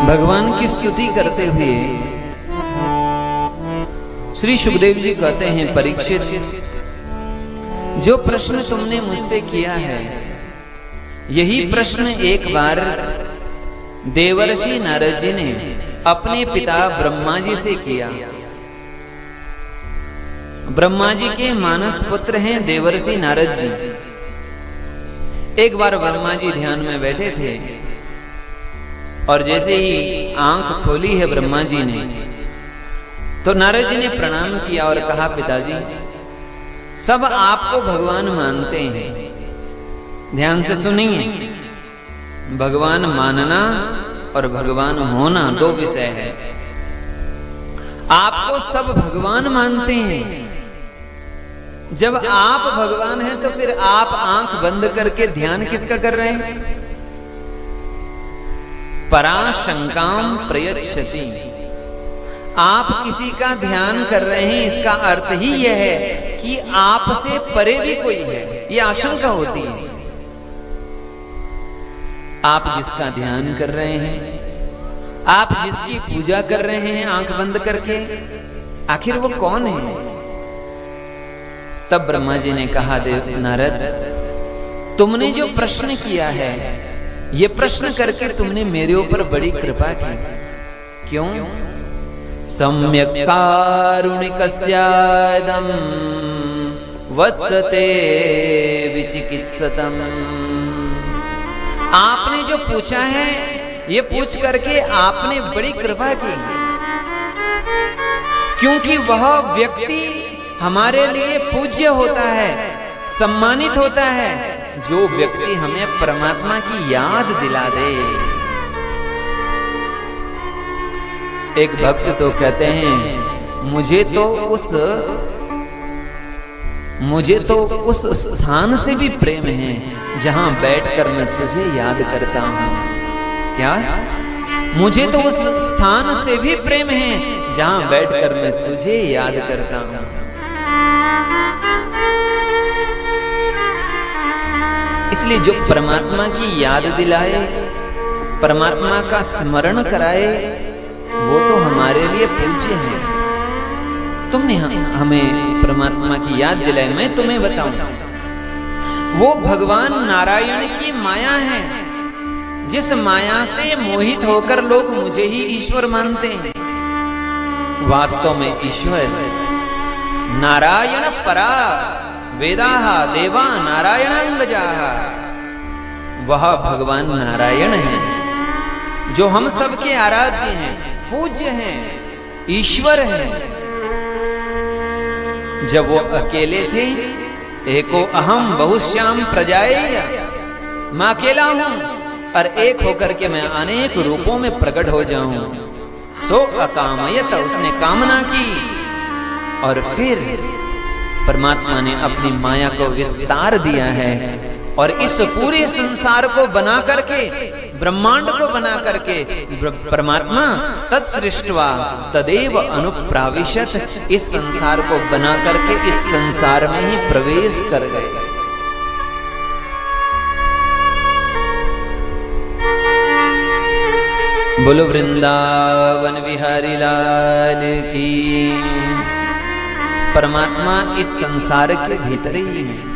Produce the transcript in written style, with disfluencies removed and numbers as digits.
भगवान की स्तुति करते हुए श्री सुखदेव जी कहते हैं, परीक्षित, जो प्रश्न तुमने मुझसे किया है, यही प्रश्न एक बार देवर्षि नारद जी ने अपने पिता ब्रह्मा जी से किया। ब्रह्मा जी के मानस पुत्र हैं देवर्षि नारद जी। एक बार ब्रह्मा जी ध्यान में बैठे थे और जैसे ही आंख खोली है ब्रह्मा जी ने, तो नारद जी ने प्रणाम किया और कहा, पिताजी, सब आपको भगवान मानते हैं। ध्यान से सुनिए, भगवान मानना और भगवान होना दो विषय है। आपको सब भगवान मानते हैं। जब आप भगवान हैं तो फिर आप आंख बंद करके ध्यान किसका कर रहे हैं? पराशंकाम प्रयच्छति। आप किसी का ध्यान कर रहे हैं, इसका अर्थ ही यह है कि आपसे परे भी कोई है, ये आशंका होती है। आप जिसका ध्यान कर रहे हैं, आप जिसकी पूजा कर रहे हैं आंख बंद करके, आखिर वो कौन है? तब ब्रह्मा जी ने कहा, देव नारद, तुमने जो प्रश्न किया है, ये प्रश्न करके तुमने मेरे ऊपर बड़ी कृपा की। क्यों? सम्यक् कारुणिकस्यादं वत्सते विचिकित्सतम्। आपने जो पूछा है, ये पूछ करके आपने बड़ी कृपा की, क्योंकि वह व्यक्ति हमारे लिए पूज्य होता है, सम्मानित होता है, जो व्यक्ति हमें परमात्मा की याद दिला दे। एक भक्त तो कहते हैं, मुझे तो उस स्थान से भी प्रेम है जहां बैठकर मैं तुझे याद करता हूं। क्या? मुझे तो उस स्थान से भी प्रेम है जहां बैठकर मैं तुझे याद करता हूं। इसलिए जो परमात्मा की याद दिलाए, परमात्मा का स्मरण कराए, वो तो हमारे लिए पूज्य है। तुमने हमें परमात्मा की याद दिलाई। मैं तुम्हें बताऊं, वो भगवान नारायण की माया है, जिस माया से मोहित होकर लोग मुझे ही ईश्वर मानते हैं। वास्तव में ईश्वर नारायण परा वेदाः देवा नारायणांगजाः, वह भगवान नारायण है जो हम सबके आराध्य हैं, पूज्य हैं, ईश्वर हैं। जब वो अकेले थे, एको अहम बहुश्याम प्रजाए, मैं अकेला हूं और एक होकर के मैं अनेक रूपों में प्रकट हो जाऊं, सो अकामयत, उसने कामना की। और फिर परमात्मा ने अपनी माया को विस्तार दिया है और इस पूरे संसार को बना करके, ब्रह्मांड को बना करके, परमात्मा तत्सृष्ट्वा तदेव अनुप्राविशत, इस संसार को बना करके इस संसार में ही प्रवेश कर गए। बोलो वृंदावन बिहारी लाल की। परमात्मा इस संसार के भीतर ही है।